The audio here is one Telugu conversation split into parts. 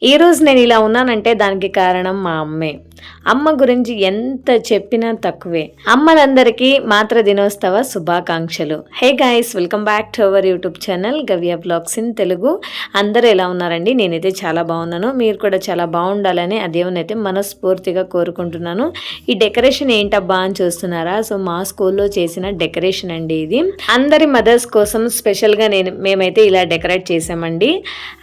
ఈరోజు నేను ఇలా ఉన్నానంటే దానికి కారణం మా అమ్మే. అమ్మ గురించి ఎంత చెప్పినా తక్కువే. అమ్మలందరికీ మాతృ దినోత్సవ శుభాకాంక్షలు. Hey guys, welcome back to our YouTube channel గవ్య బ్లాగ్స్ ఇన్ తెలుగు. అందరూ ఎలా ఉన్నారండి? నేనైతే చాలా బాగున్నాను. మీరు కూడా చాలా బాగుండాలని ఆ దేవుని అయితే మనస్ఫూర్తిగా కోరుకుంటున్నాను. ఈ డెకరేషన్ ఏంటబ్బా అని చూస్తున్నారా? సో మా స్కూల్లో చేసిన డెకరేషన్ అండి ఇది. అందరి మదర్స్ కోసం స్పెషల్గా మేమైతే ఇలా డెకరేట్ చేసామండి.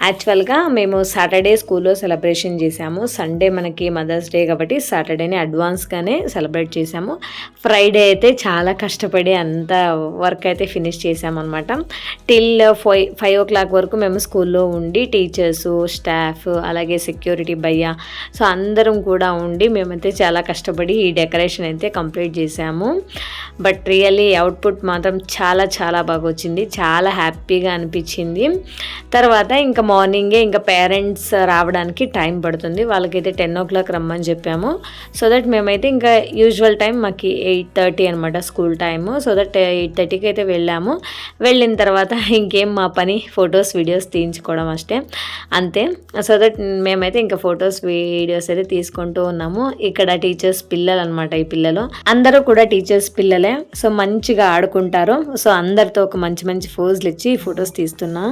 యాక్చువల్గా మేము సాటర్డే స్కూల్లో సెలబ్రేషన్ చేసాము. సండే మనకి మదర్స్ డే కాబట్టి సాటర్డేని అడ్వాన్స్గానే సెలబ్రేట్ చేసాము. ఫ్రైడే అయితే చాలా కష్టపడి అంత వర్క్ అయితే ఫినిష్ చేసామన్నమాట. టిల్ 5 o'clock వరకు మేము స్కూల్లో ఉండి టీచర్సు, స్టాఫ్, అలాగే సెక్యూరిటీ భయ్య, సో అందరం కూడా ఉండి మేమైతే చాలా కష్టపడి ఈ డెకరేషన్ అయితే కంప్లీట్ చేసాము. బట్ రియల్లీ అవుట్పుట్ మాత్రం చాలా చాలా బాగా వచ్చింది. చాలా హ్యాపీగా అనిపించింది. తర్వాత ఇంకా మార్నింగే ఇంకా పేరెంట్స్ రావడానికి టైం పడుతుంది. వాళ్ళకైతే 10 o'clock రమ్మని చెప్పాము. సో దట్ మేమైతే ఇంకా యూజువల్ టైం మాకు 8:30 అనమాట స్కూల్ టైము. సో దట్ 8:30కి అయితే వెళ్ళాము. వెళ్ళిన తర్వాత ఇంకేం మా పని ఫొటోస్ వీడియోస్ తీయించుకోవడం అంతే. సో దట్ మేమైతే ఇంకా ఫొటోస్ వీడియోస్ అయితే తీసుకుంటూ ఉన్నాము. ఇక్కడ టీచర్స్ పిల్లలు అనమాట. ఈ పిల్లలు అందరూ కూడా టీచర్స్ పిల్లలే. సో మంచిగా ఆడుకుంటారు. సో అందరితో ఒక మంచి మంచి పోజులు ఇచ్చి ఫొటోస్ తీస్తున్నాం.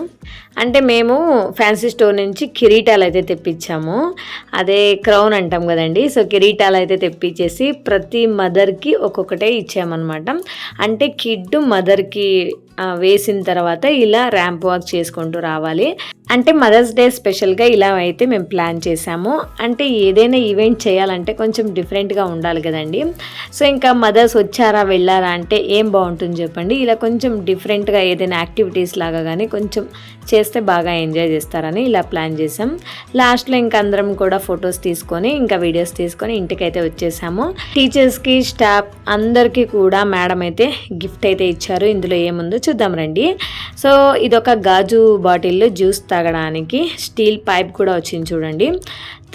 అంటే మేము ఫ్యాన్సీ స్టోర్ నుంచి కిరీటాలు అయితే తెప్పించాము. అదే క్రౌన్ అంటాం కదండి. సో కిరీటాలు అయితే తెప్పించేసి ప్రతి మదర్కి ఒక్కొక్కటే ఇచ్చామన్నమాట. అంటే కిడ్ మదర్కి వేసిన తర్వాత ఇలా ర్యాంప్ వాక్ చేసుకుంటూ రావాలి. అంటే మదర్స్ డే స్పెషల్గా ఇలా అయితే మేము ప్లాన్ చేసాము. అంటే ఏదైనా ఈవెంట్ చేయాలంటే కొంచెం డిఫరెంట్గా ఉండాలి కదండి. సో ఇంకా మదర్స్ వచ్చారా వెళ్ళారా అంటే ఏం బాగుంటుంది చెప్పండి. ఇలా కొంచెం డిఫరెంట్గా ఏదైనా యాక్టివిటీస్ లాగా కానీ కొంచెం చేస్తే బాగా ఎంజాయ్ చేస్తారని ఇలా ప్లాన్ చేసాం. లాస్ట్లో ఇంకా అందరం కూడా ఫొటోస్ తీసుకొని ఇంకా వీడియోస్ తీసుకొని ఇంటికైతే వచ్చేసాము. టీచర్స్కి, స్టాఫ్ అందరికీ కూడా మేడం అయితే గిఫ్ట్ అయితే ఇచ్చారు. ఇందులో ఏముందో చూద్దాం రండి. సో ఇదొక గాజు బాటిల్లో జ్యూస్ తాగడానికి స్టీల్ పైప్ కూడా వచ్చింది చూడండి.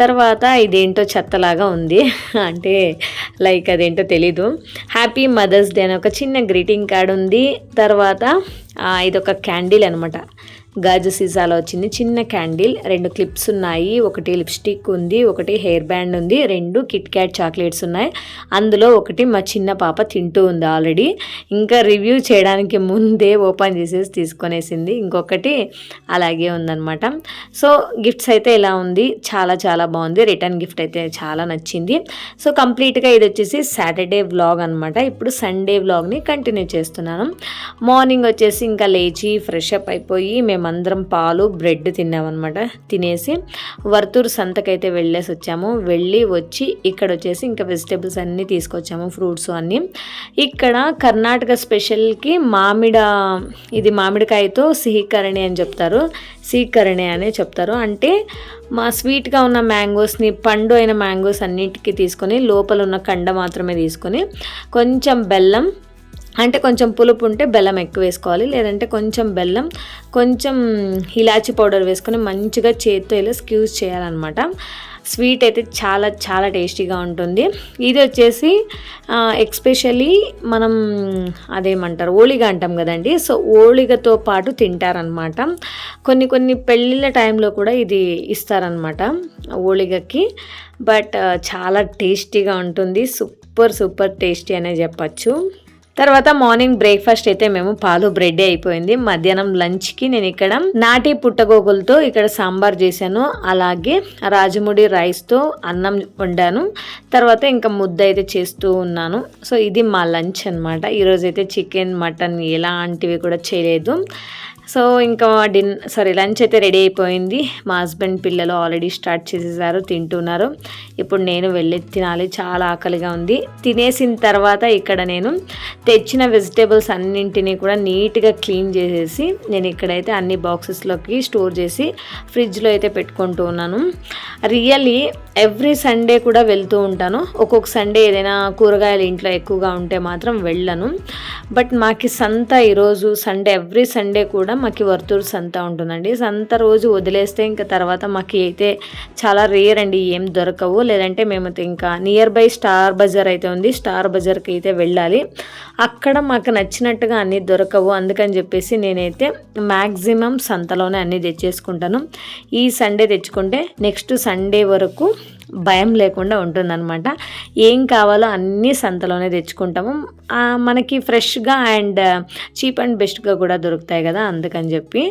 తర్వాత ఇదేంటో చెత్తలాగా ఉంది, అంటే లైక్ అదేంటో తెలీదు. హ్యాపీ మదర్స్ డే అని ఒక చిన్న గ్రీటింగ్ కార్డ్ ఉంది. తర్వాత ఇదొక క్యాండిల్ అనమాట. గాజు సీసాలో వచ్చింది చిన్న క్యాండిల్. 2 క్లిప్స్ ఉన్నాయి, ఒకటి లిప్స్టిక్ ఉంది, ఒకటి హెయిర్ బ్యాండ్ ఉంది, 2 కిట్ క్యాట్ చాక్లెట్స్ ఉన్నాయి. అందులో ఒకటి మా చిన్న పాప తింటూ ఉంది ఆల్రెడీ. ఇంకా రివ్యూ చేయడానికి ముందే ఓపెన్ చేసేసి తీసుకొనేసింది. ఇంకొకటి అలాగే ఉందన్నమాట. సో గిఫ్ట్స్ అయితే ఇలా ఉంది, చాలా చాలా బాగుంది. రిటర్న్ గిఫ్ట్ అయితే చాలా నచ్చింది. సో కంప్లీట్గా ఇది వచ్చేసి సాటర్డే వ్లాగ్ అనమాట. ఇప్పుడు సండే వ్లాగ్ని కంటిన్యూ చేస్తున్నాను. మార్నింగ్ వచ్చేసి ఇంకా లేచి ఫ్రెష్ అప్ అయిపోయి మేమందరం పాలు బ్రెడ్ తిన్నామన్నమాట. తినేసి వర్తూరు సంతకైతే వెళ్ళేసి వచ్చాము. వెళ్ళి వచ్చి ఇక్కడ వచ్చేసి ఇంకా వెజిటేబుల్స్ అన్నీ తీసుకొచ్చాము, ఫ్రూట్స్ అన్నీ. ఇక్కడ కర్ణాటక స్పెషల్కి ఇది మామిడికాయతో సిహికరణి అని చెప్తారు, సీకరణి అనే చెప్తారు. అంటే మా స్వీట్గా ఉన్న మ్యాంగోస్ని, పండు అయిన మ్యాంగోస్ అన్నిటికీ తీసుకొని లోపల ఉన్న కండ మాత్రమే తీసుకొని కొంచెం బెల్లం, అంటే కొంచెం పులుపు ఉంటే బెల్లం ఎక్కువ వేసుకోవాలి, లేదంటే కొంచెం బెల్లం, కొంచెం ఇలాచీ పౌడర్ వేసుకొని మంచిగా చేత్తో ఇలా స్క్యూజ్ చేయాలన్నమాట. స్వీట్ అయితే చాలా చాలా టేస్టీగా ఉంటుంది. ఇది వచ్చేసి ఎక్స్పెషలీ మనం అదేమంటారు ఓళిగా అంటాం కదండి. సో ఓళిగతో పాటు తింటారనమాట. కొన్ని పెళ్ళిళ్ళ టైంలో కూడా ఇది ఇస్తారనమాట ఓళిగకి. బట్ చాలా టేస్టీగా ఉంటుంది. సూపర్ టేస్టీ అనే చెప్పచ్చు. తర్వాత మార్నింగ్ బ్రేక్ఫాస్ట్ అయితే మేము పాలు బ్రెడ్ అయిపోయింది. మధ్యాహ్నం లంచ్కి నేను ఇక్కడ నాటి పుట్టగోగులతో ఇక్కడ సాంబార్ చేశాను. అలాగే రాజముడి రైస్తో అన్నం వండాను. తర్వాత ఇంకా ముద్ద అయితే చేస్తూ ఉన్నాను. సో ఇది మా లంచ్ అనమాట. ఈరోజైతే చికెన్, మటన్ ఎలాంటివి కూడా చేయలేదు. సో ఇంకా లంచ్ అయితే రెడీ అయిపోయింది. మా హస్బెండ్ పిల్లలు ఆల్రెడీ స్టార్ట్ చేసేసారు, తింటున్నారు. ఇప్పుడు నేను వెళ్ళి తినాలి, చాలా ఆకలిగా ఉంది. తినేసిన తర్వాత ఇక్కడ నేను తెచ్చిన వెజిటేబుల్స్ అన్నింటినీ కూడా నీట్గా క్లీన్ చేసేసి నేను ఇక్కడైతే అన్ని బాక్సెస్లోకి స్టోర్ చేసి ఫ్రిడ్జ్లో అయితే పెట్టుకుంటూ ఉన్నాను. రియల్లీ ఎవ్రీ సండే కూడా వెళ్తూ ఉంటాను. ఒక్కొక్క సండే ఏదైనా కూరగాయలు ఇంట్లో ఎక్కువగా ఉంటే మాత్రం వెళ్ళను. బట్ మాకు సంత ఈరోజు సండే, ఎవ్రీ సండే కూడా మాకు వర్తూరు సంత ఉంటుందండి. సంత రోజు వదిలేస్తే ఇంకా తర్వాత మాకు అయితే చాలా రేర్ అండి, ఏం దొరకవు. లేదంటే మేమైతే ఇంకా నియర్ బై స్టార్ బజార్ అయితే ఉంది, స్టార్ బజార్కి అయితే వెళ్ళాలి. అక్కడ మాకు నచ్చినట్టుగా అన్నీ దొరకవు. అందుకని చెప్పేసి నేనైతే మ్యాక్సిమం సంతలోనే అన్నీ తెచ్చేసుకుంటాను. ఈ సండే తెచ్చుకుంటే నెక్స్ట్ సండే వరకు భయం లేకుండా ఉంటుందన్నమాట. ఏం కావాలో అన్నీ సంతలోనే తెచ్చుకుంటాము. మనకి ఫ్రెష్గా అండ్ చీప్ అండ్ బెస్ట్గా కూడా దొరుకుతాయి కదా, అందుకని చెప్పి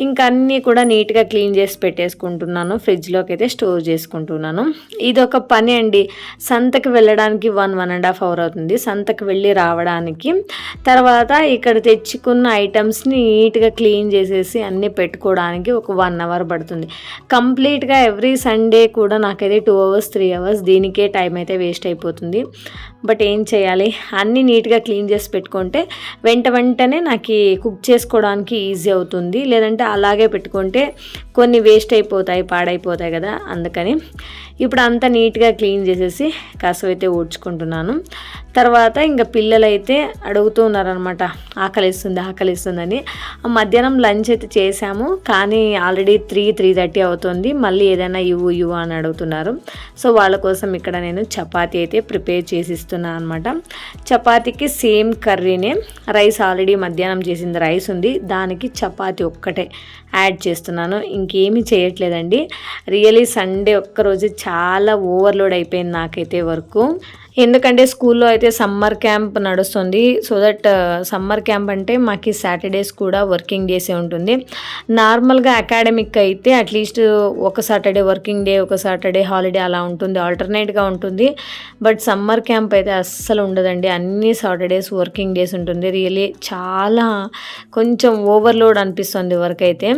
ఇంకా అన్నీ కూడా నీట్గా క్లీన్ చేసి పెట్టేసుకుంటున్నాను. ఫ్రిడ్జ్లోకి అయితే స్టోర్ చేసుకుంటున్నాను. ఇదొక పని అండి. సంతకి వెళ్ళడానికి 1.5 అవర్ అవుతుంది, సంతకి వెళ్ళి రావడానికి. తర్వాత ఇక్కడ తెచ్చుకున్న ఐటమ్స్ని నీట్గా క్లీన్ చేసేసి అన్నీ పెట్టుకోవడానికి ఒక 1 అవర్ పడుతుంది. కంప్లీట్గా ఎవ్రీ సండే కూడా నాకైతే 2 అవర్స్ 3 అవర్స్ దీనికే టైం అయితే వేస్ట్ అయిపోతుంది. బట్ ఏం చేయాలి, అన్నీ నీట్గా క్లీన్ చేసి పెట్టుకుంటే వెంటనే నాకు కుక్ చేసుకోవడానికి ఈజీ అవుతుంది. లేదంటే అలాగే పెట్టుకుంటే కొన్ని వేస్ట్ అయిపోతాయి, పాడైపోతాయి కదా, అందుకని ఇప్పుడు అంతా నీట్గా క్లీన్ చేసేసి కాసేపు ఊడ్చుకుంటున్నాను. తర్వాత ఇంకా పిల్లలైతే అడుగుతూ ఉన్నారనమాట, ఆకలిస్తుందని. మధ్యాహ్నం లంచ్ అయితే చేశాము, కానీ ఆల్రెడీ 3:30 అవుతుంది. మళ్ళీ ఏదైనా ఇవ్వు అని అడుగుతున్నారు. సో వాళ్ళ కోసం ఇక్కడ నేను చపాతీ అయితే ప్రిపేర్ చేసి ఇస్తున్నాను అనమాట. చపాతీకి సేమ్ కర్రీనే, రైస్ ఆల్రెడీ మధ్యాహ్నం చేసింది రైస్ ఉంది, దానికి చపాతీ ఒక్కటే యాడ్ చేస్తున్నాను. ఇంకేమీ చేయట్లేదండి. రియలీ సండే ఒక్కరోజు చాలా ఓవర్లోడ్ అయిపోయింది నాకైతే వర్క్. ఎందుకంటే స్కూల్లో అయితే సమ్మర్ క్యాంప్ నడుస్తుంది. సో దట్ సమ్మర్ క్యాంప్ అంటే మాకు సాటర్డేస్ కూడా వర్కింగ్ డేసే ఉంటుంది. నార్మల్గా అకాడమిక్ అయితే అట్లీస్ట్ ఒక సాటర్డే వర్కింగ్ డే, ఒక సాటర్డే హాలిడే అలా ఉంటుంది, ఆల్టర్నేట్గా ఉంటుంది. బట్ సమ్మర్ క్యాంప్ అయితే అస్సలు ఉండదండి, అన్ని సాటర్డేస్ వర్కింగ్ డేస్ ఉంటుంది. రియలీ చాలా కొంచెం ఓవర్లోడ్ అనిపిస్తుంది వర్క్ అయితే.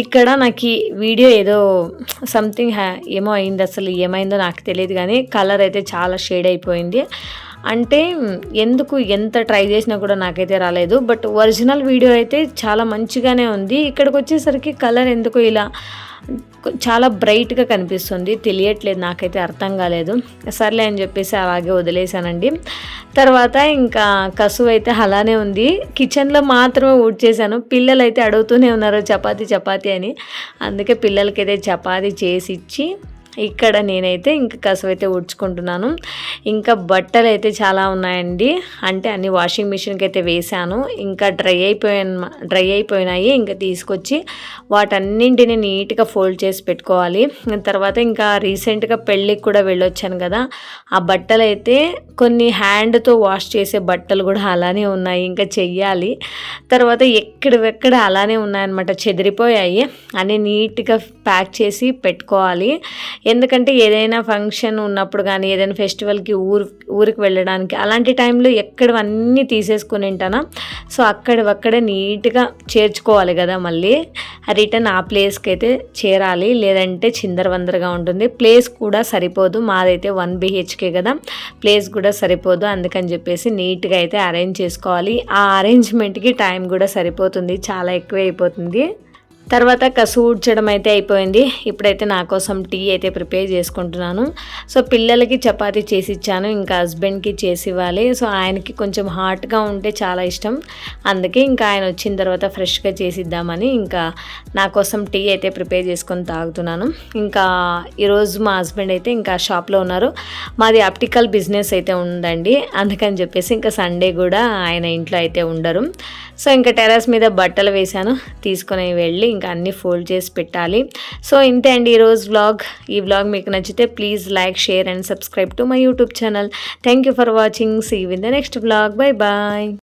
ఇక్కడ నాకు వీడియో ఏదో సంథింగ్ ఏమో అయింది, అసలు ఏమైందో నాకు తెలియదు, కానీ కలర్ అయితే చాలా షేడ్ అయిపోయింది. అంటే ఎందుకు ఎంత ట్రై చేసినా కూడా నాకైతే రాలేదు. బట్ ఒరిజినల్ వీడియో అయితే చాలా మంచిగానే ఉంది. ఇక్కడికి వచ్చేసరికి కలర్ ఎందుకు ఇలా చాలా బ్రైట్గా కనిపిస్తుంది, తెలియట్లేదు, నాకైతే అర్థం కాలేదు. సర్లే అని చెప్పేసి అలాగే వదిలేసానండి. తర్వాత ఇంకా కసువు అయితే అలానే ఉంది, కిచెన్లో మాత్రమే ఊడ్చేసాను. పిల్లలు అయితే అడుగుతూనే ఉన్నారు చపాతీ అని. అందుకే పిల్లలకైతే చపాతీ చేసి ఇచ్చి ఇక్కడ నేనైతే ఇంకా కసువైతే ఊడ్చుకుంటున్నాను. ఇంకా బట్టలు అయితే చాలా ఉన్నాయండి, అంటే అన్ని వాషింగ్ మిషన్కి అయితే వేసాను. ఇంకా డ్రై అయిపోయినాయి. ఇంకా తీసుకొచ్చి వాటన్నింటిని నీట్గా ఫోల్డ్ చేసి పెట్టుకోవాలి. తర్వాత ఇంకా రీసెంట్గా పెళ్ళికి కూడా వెళ్ళొచ్చాను కదా, ఆ బట్టలు అయితే కొన్ని హ్యాండ్తో వాష్ చేసే బట్టలు కూడా అలానే ఉన్నాయి, ఇంకా చెయ్యాలి. తర్వాత ఎక్కడెక్కడ అలానే ఉన్నాయన్నమాట, చెదిరిపోయాయి. అన్నీ నీట్గా ప్యాక్ చేసి పెట్టుకోవాలి. ఎందుకంటే ఏదైనా ఫంక్షన్ ఉన్నప్పుడు కానీ ఏదైనా ఫెస్టివల్కి ఊరికి వెళ్ళడానికి అలాంటి టైంలో ఎక్కడవన్నీ తీసేసుకుని ఉంటానా, సో అక్కడవక్కడే నీట్గా చేర్చుకోవాలి కదా, మళ్ళీ రిటర్న్ ఆ ప్లేస్కి అయితే చేరాలి. లేదంటే చిందరవందరగా ఉంటుంది, ప్లేస్ కూడా సరిపోదు. మాదైతే 1 BHK కదా, ప్లేస్ కూడా సరిపోదు. అందుకని చెప్పేసి నీట్గా అయితే అరేంజ్ చేసుకోవాలి. ఆ అరేంజ్మెంట్కి టైం కూడా సరిపోతుంది, చాలా ఎక్కువ అయిపోతుంది. తర్వాత కసువు ఊడ్చడం అయితే అయిపోయింది. ఇప్పుడైతే నా కోసం టీ అయితే ప్రిపేర్ చేసుకుంటున్నాను. సో పిల్లలకి చపాతీ చేసి ఇచ్చాను, ఇంకా హస్బెండ్కి చేసి ఇవ్వాలి. సో ఆయనకి కొంచెం హాట్గా ఉంటే చాలా ఇష్టం, అందుకే ఇంకా ఆయన వచ్చిన తర్వాత ఫ్రెష్గా చేసిద్దామని ఇంకా నా కోసం టీ అయితే ప్రిపేర్ చేసుకొని తాగుతున్నాను. ఇంకా ఈరోజు మా హస్బెండ్ అయితే ఇంకా షాప్లో ఉన్నారు. మాది ఆప్టికల్ బిజినెస్ అయితే ఉందండి, అందుకని చెప్పేసి ఇంకా సండే కూడా ఆయన ఇంట్లో అయితే ఉండరు. సో ఇంకా టెర్రస్ మీద బట్టలు వేశాను, తీసుకొని వెళ్ళి ఇంకా అన్నీ ఫోల్డ్ చేసి పెట్టాలి. సో ఇంతే అండి ఈరోజు వ్లాగ్. ఈ వ్లాగ్ మీకు నచ్చితే please like, share and subscribe to my YouTube channel. Thank you for watching. See you in the next vlog. Bye bye.